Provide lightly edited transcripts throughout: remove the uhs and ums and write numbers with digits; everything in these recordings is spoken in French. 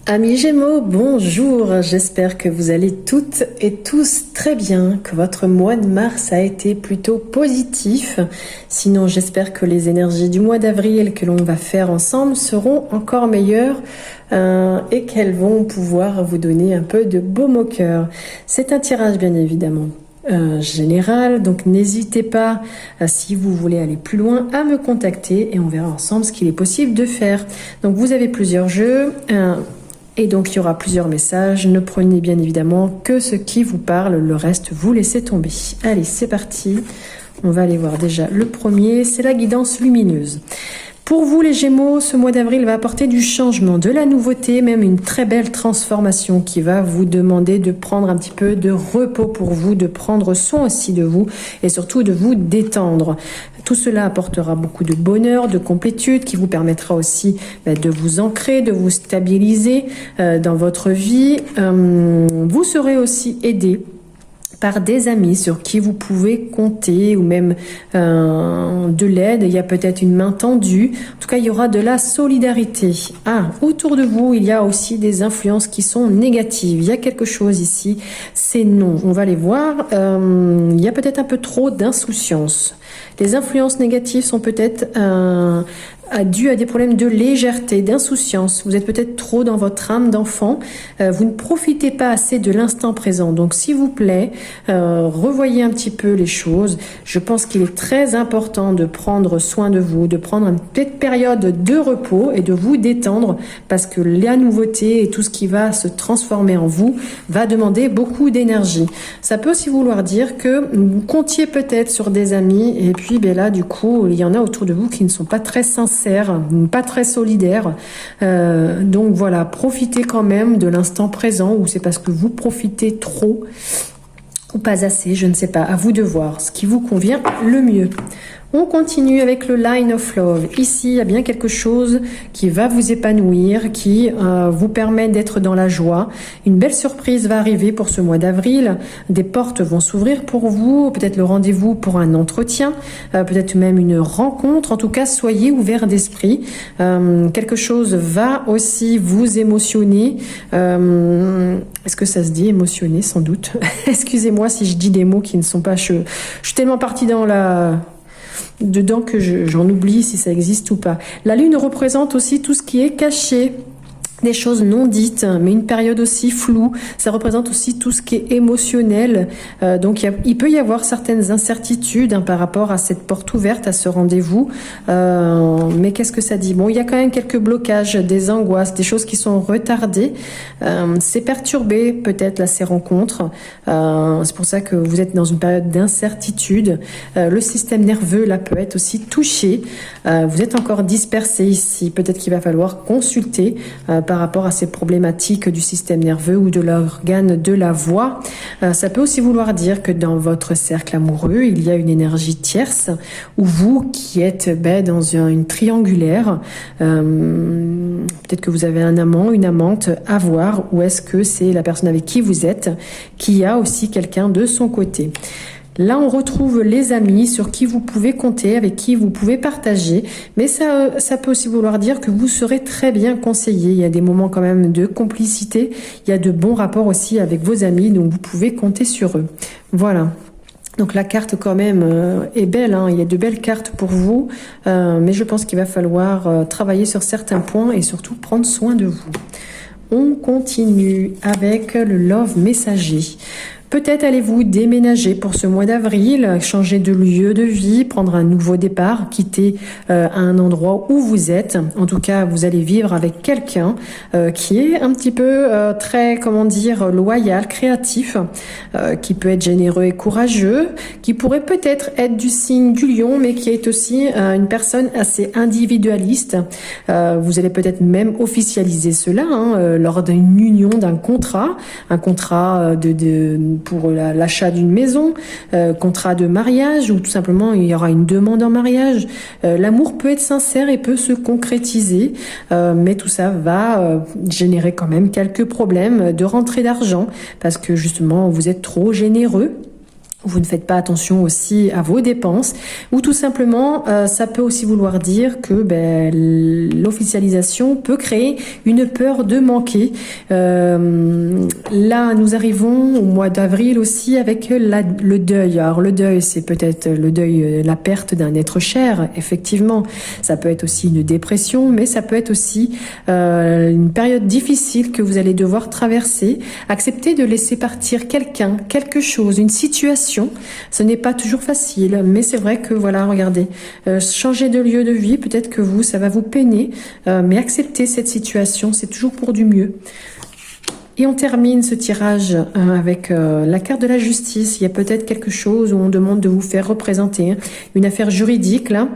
Amis Gémeaux, bonjour, j'espère que vous allez toutes et tous très bien, que votre mois de mars a été plutôt positif. Sinon, j'espère que les énergies du mois d'avril que l'on va faire ensemble seront encore meilleures et qu'elles vont pouvoir vous donner un peu de baume au cœur. C'est un tirage bien évidemment général, donc n'hésitez pas, si vous voulez aller plus loin, à me contacter et on verra ensemble ce qu'il est possible de faire. Donc vous avez plusieurs jeux. Et donc, il y aura plusieurs messages. Ne prenez bien évidemment que ce qui vous parle. Le reste, vous laissez tomber. Allez, c'est parti. On va aller voir déjà le premier. C'est la guidance lumineuse. Pour vous les Gémeaux, ce mois d'avril va apporter du changement, de la nouveauté, même une très belle transformation qui va vous demander de prendre un petit peu de repos pour vous, de prendre soin aussi de vous et surtout de vous détendre. Tout cela apportera beaucoup de bonheur, de complétude qui vous permettra aussi de vous ancrer, de vous stabiliser dans votre vie. Vous serez aussi aidé par des amis sur qui vous pouvez compter ou même de l'aide. Il y a peut-être une main tendue. En tout cas, il y aura de la solidarité. Autour de vous, il y a aussi des influences qui sont négatives. Il y a quelque chose ici, c'est non. On va les voir. Il y a peut-être un peu trop d'insouciance. Les influences négatives sont peut-être dû à des problèmes de légèreté, d'insouciance. Vous êtes peut-être trop dans votre âme d'enfant. Vous ne profitez pas assez de l'instant présent. Donc, s'il vous plaît, revoyez un petit peu les choses. Je pense qu'il est très important de prendre soin de vous, de prendre une petite période de repos et de vous détendre parce que la nouveauté et tout ce qui va se transformer en vous va demander beaucoup d'énergie. Ça peut aussi vouloir dire que vous comptiez peut-être sur des amis et puis là, du coup, il y en a autour de vous qui ne sont pas très sincères, pas très solidaire. Donc voilà, profitez quand même de l'instant présent ou c'est parce que vous profitez trop ou pas assez, je ne sais pas. À vous de voir ce qui vous convient le mieux. On continue avec le Line of Love. Ici, il y a bien quelque chose qui va vous épanouir, qui vous permet d'être dans la joie. Une belle surprise va arriver pour ce mois d'avril. Des portes vont s'ouvrir pour vous, peut-être le rendez-vous pour un entretien, peut-être même une rencontre. En tout cas, soyez ouverts d'esprit. Quelque chose va aussi vous émotionner. Est-ce que ça se dit émotionner, sans doute? Excusez-moi si je dis des mots qui ne sont pas... Je suis tellement partie dedans que j'en oublie si ça existe ou pas. La lune représente aussi tout ce qui est caché, des choses non dites, mais une période aussi floue. Ça représente aussi tout ce qui est émotionnel. Donc, il peut y avoir certaines incertitudes par rapport à cette porte ouverte, à ce rendez-vous. Mais qu'est-ce que ça dit? Bon, il y a quand même quelques blocages, des angoisses, des choses qui sont retardées. C'est perturbé peut-être là ces rencontres. C'est pour ça que vous êtes dans une période d'incertitude. Le système nerveux là peut être aussi touché. Vous êtes encore dispersé ici. Peut-être qu'il va falloir consulter par rapport à ces problématiques du système nerveux ou de l'organe de la voix. Ça peut aussi vouloir dire que dans votre cercle amoureux, il y a une énergie tierce ou vous qui êtes dans une triangulaire. Peut-être que vous avez un amant, une amante à voir ou est-ce que c'est la personne avec qui vous êtes qui a aussi quelqu'un de son côté. Là, on retrouve les amis sur qui vous pouvez compter, avec qui vous pouvez partager. Mais ça peut aussi vouloir dire que vous serez très bien conseillé. Il y a des moments quand même de complicité. Il y a de bons rapports aussi avec vos amis, donc vous pouvez compter sur eux. Voilà. Donc la carte quand même est belle, il y a de belles cartes pour vous, mais je pense qu'il va falloir travailler sur certains points et surtout prendre soin de vous. On continue avec le Love Messager. Peut-être allez-vous déménager pour ce mois d'avril, changer de lieu de vie, prendre un nouveau départ, quitter un endroit où vous êtes. En tout cas, vous allez vivre avec quelqu'un qui est un petit peu très, loyal, créatif, qui peut être généreux et courageux, qui pourrait peut-être être du signe du lion, mais qui est aussi une personne assez individualiste. Vous allez peut-être même officialiser cela lors d'une union, d'un contrat, un contrat pour l'achat d'une maison, contrat de mariage ou tout simplement il y aura une demande en mariage. L'amour peut être sincère et peut se concrétiser, mais tout ça va générer quand même quelques problèmes de rentrée d'argent parce que justement vous êtes trop généreux. vous ne faites pas attention aussi à vos dépenses, ou tout simplement, ça peut aussi vouloir dire que l'officialisation peut créer une peur de manquer. Là, nous arrivons au mois d'avril aussi avec le deuil. Alors le deuil, c'est peut-être le deuil, la perte d'un être cher, effectivement. Ça peut être aussi une dépression, mais ça peut être aussi une période difficile que vous allez devoir traverser. Acceptez de laisser partir quelqu'un, quelque chose, une situation. Ce n'est pas toujours facile, mais c'est vrai que voilà, regardez, changer de lieu de vie, peut-être que ça va vous peiner, mais acceptez cette situation, c'est toujours pour du mieux. Et on termine ce tirage avec la carte de la justice. Il y a peut-être quelque chose où on demande de vous faire représenter une affaire juridique là,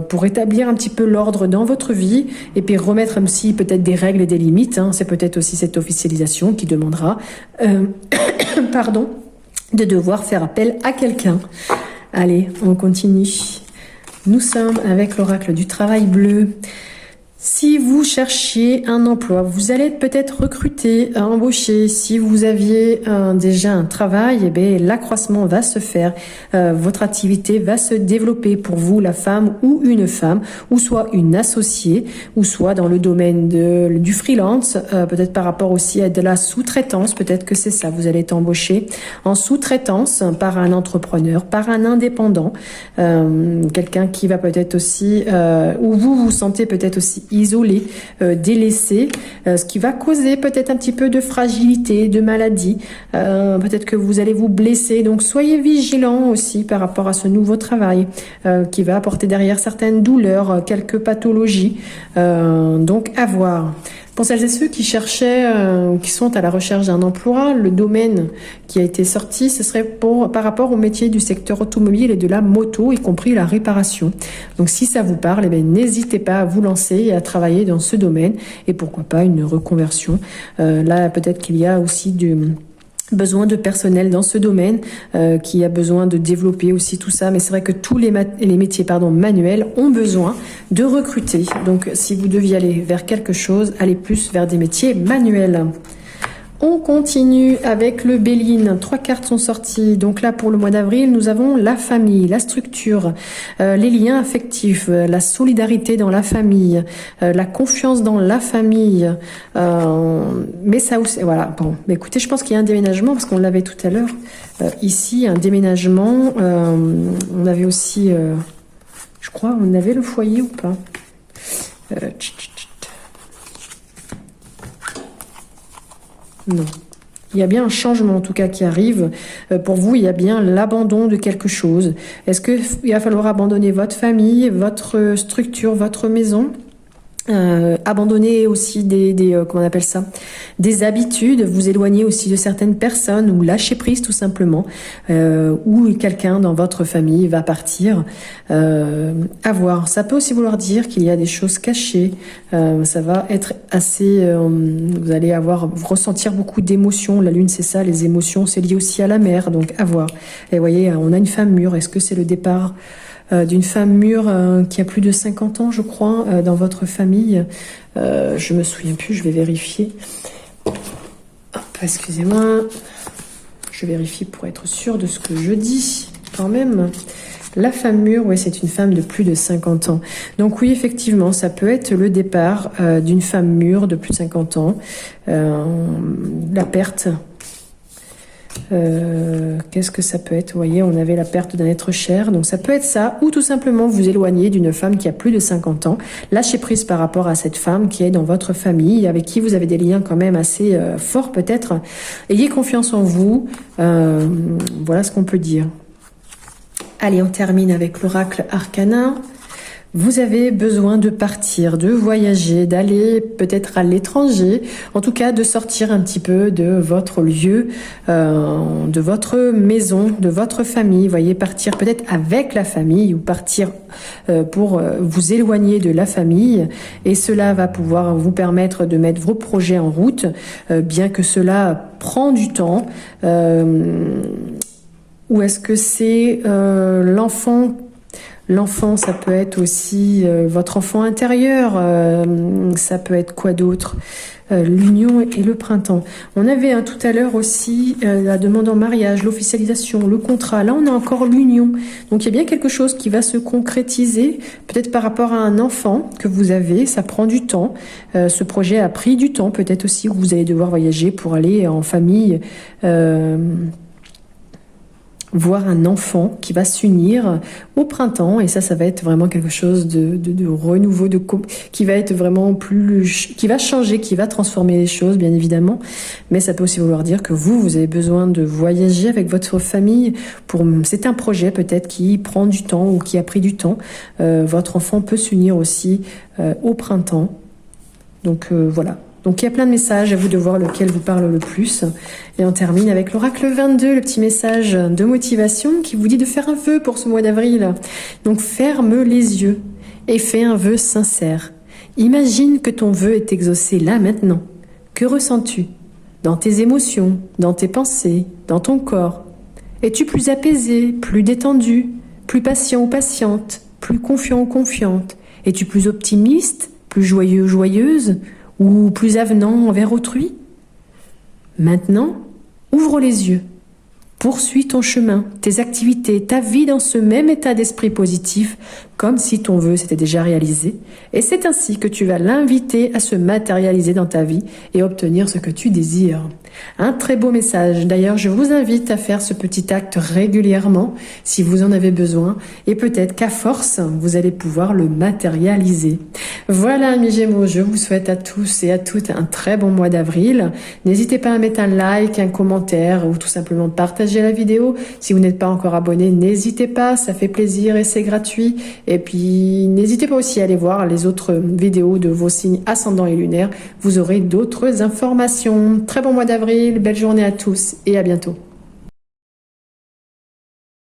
pour établir un petit peu l'ordre dans votre vie et puis remettre aussi peut-être des règles et des limites. C'est peut-être aussi cette officialisation qui demandera, pardon, de devoir faire appel à quelqu'un. Allez, on continue. Nous sommes avec l'oracle du travail bleu. Si vous cherchiez un emploi, vous allez peut-être recruter, embaucher. Si vous aviez déjà un travail, eh bien, l'accroissement va se faire. Votre activité va se développer pour vous, la femme ou une femme, ou soit une associée, ou soit dans le domaine du freelance, peut-être par rapport aussi à de la sous-traitance. Peut-être que c'est ça, vous allez être embauché en sous-traitance par un entrepreneur, par un indépendant, quelqu'un qui va peut-être aussi, ou vous vous sentez peut-être aussi isolé, délaissé, ce qui va causer peut-être un petit peu de fragilité, de maladie, peut-être que vous allez vous blesser, donc soyez vigilants aussi par rapport à ce nouveau travail qui va apporter derrière certaines douleurs, quelques pathologies, donc à voir. Pour celles et ceux qui cherchaient, qui sont à la recherche d'un emploi, le domaine qui a été sorti, ce serait par rapport au métier du secteur automobile et de la moto, y compris la réparation. Donc si ça vous parle, eh bien, n'hésitez pas à vous lancer et à travailler dans ce domaine et pourquoi pas une reconversion. Là, peut-être qu'il y a aussi besoin de personnel dans ce domaine, qui a besoin de développer aussi tout ça. Mais c'est vrai que tous les métiers manuels ont besoin de recruter. Donc, si vous deviez aller vers quelque chose, allez plus vers des métiers manuels. On continue avec le Béline. 3 cartes sont sorties. Donc là, pour le mois d'avril, nous avons la famille, la structure, les liens affectifs, la solidarité dans la famille, la confiance dans la famille. Mais ça aussi, voilà. Bon, mais écoutez, je pense qu'il y a un déménagement parce qu'on l'avait tout à l'heure. Ici, un déménagement. On avait aussi, je crois, on avait le foyer ou pas. Non. Il y a bien un changement en tout cas qui arrive. Pour vous, il y a bien l'abandon de quelque chose. Est-ce qu'il va falloir abandonner votre famille, votre structure, votre maison ? Abandonner aussi comment on appelle ça, des habitudes, vous éloigner aussi de certaines personnes ou lâcher prise tout simplement, ou quelqu'un dans votre famille va partir, à voir. Ça peut aussi vouloir dire qu'il y a des choses cachées, ça va être assez, vous allez ressentir beaucoup d'émotions. La lune c'est ça, les émotions, c'est lié aussi à la mer, donc à voir. Et vous voyez, on a une femme mûre, est-ce que c'est le départ d'une femme mûre qui a plus de 50 ans, je crois, dans votre famille. Je me souviens plus, je vais vérifier. Hop, excusez-moi. Je vérifie pour être sûre de ce que je dis, quand même. La femme mûre, oui, c'est une femme de plus de 50 ans. Donc oui, effectivement, ça peut être le départ d'une femme mûre de plus de 50 ans. La perte... qu'est-ce que ça peut être? Vous voyez, on avait la perte d'un être cher, donc ça peut être ça, ou tout simplement vous éloigner d'une femme qui a plus de 50 ans, lâcher prise par rapport à cette femme qui est dans votre famille, avec qui vous avez des liens quand même assez forts peut-être. Ayez confiance en vous, voilà ce qu'on peut dire. Allez, on termine avec l'oracle Arcana. Vous avez besoin de partir, de voyager, d'aller peut-être à l'étranger, en tout cas de sortir un petit peu de votre lieu, de votre maison, de votre famille. Vous voyez, partir peut-être avec la famille ou partir pour vous éloigner de la famille. Et cela va pouvoir vous permettre de mettre vos projets en route, bien que cela prend du temps. Ou est-ce que c'est l'enfant L'enfant, ça peut être aussi votre enfant intérieur. Ça peut être quoi d'autre? L'union et le printemps. On avait tout à l'heure aussi la demande en mariage, l'officialisation, le contrat. Là, on a encore l'union. Donc, il y a bien quelque chose qui va se concrétiser, peut-être par rapport à un enfant que vous avez. Ça prend du temps. Ce projet a pris du temps. Peut-être aussi que vous allez devoir voyager pour aller en famille voir un enfant qui va s'unir au printemps, et ça va être vraiment quelque chose de renouveau, qui va être vraiment qui va changer, qui va transformer les choses, bien évidemment. Mais ça peut aussi vouloir dire que vous avez besoin de voyager avec votre famille. C'est un projet peut-être qui prend du temps ou qui a pris du temps. Votre enfant peut s'unir aussi au printemps. Donc voilà. Donc il y a plein de messages, à vous de voir lequel vous parle le plus. Et on termine avec l'oracle 22, le petit message de motivation qui vous dit de faire un vœu pour ce mois d'avril. Donc ferme les yeux et fais un vœu sincère. Imagine que ton vœu est exaucé là maintenant. Que ressens-tu? Dans tes émotions, dans tes pensées, dans ton corps? Es-tu plus apaisé, plus détendu, plus patient ou patiente, plus confiant ou confiante? Es-tu plus optimiste, plus joyeux ou joyeuse, ou plus avenant envers autrui? Maintenant, ouvre les yeux. Poursuis ton chemin, tes activités, ta vie dans ce même état d'esprit positif, comme si ton vœu s'était déjà réalisé. Et c'est ainsi que tu vas l'inviter à se matérialiser dans ta vie et obtenir ce que tu désires. Un très beau message. D'ailleurs, je vous invite à faire ce petit acte régulièrement si vous en avez besoin. Et peut-être qu'à force, vous allez pouvoir le matérialiser. Voilà, amis Gémeaux, je vous souhaite à tous et à toutes un très bon mois d'avril. N'hésitez pas à mettre un like, un commentaire ou tout simplement partager la vidéo. Si vous n'êtes pas encore abonné, n'hésitez pas, ça fait plaisir et c'est gratuit. Et puis, n'hésitez pas aussi à aller voir les autres vidéos de vos signes ascendants et lunaires. Vous aurez d'autres informations. Très bon mois d'avril, belle journée à tous et à bientôt.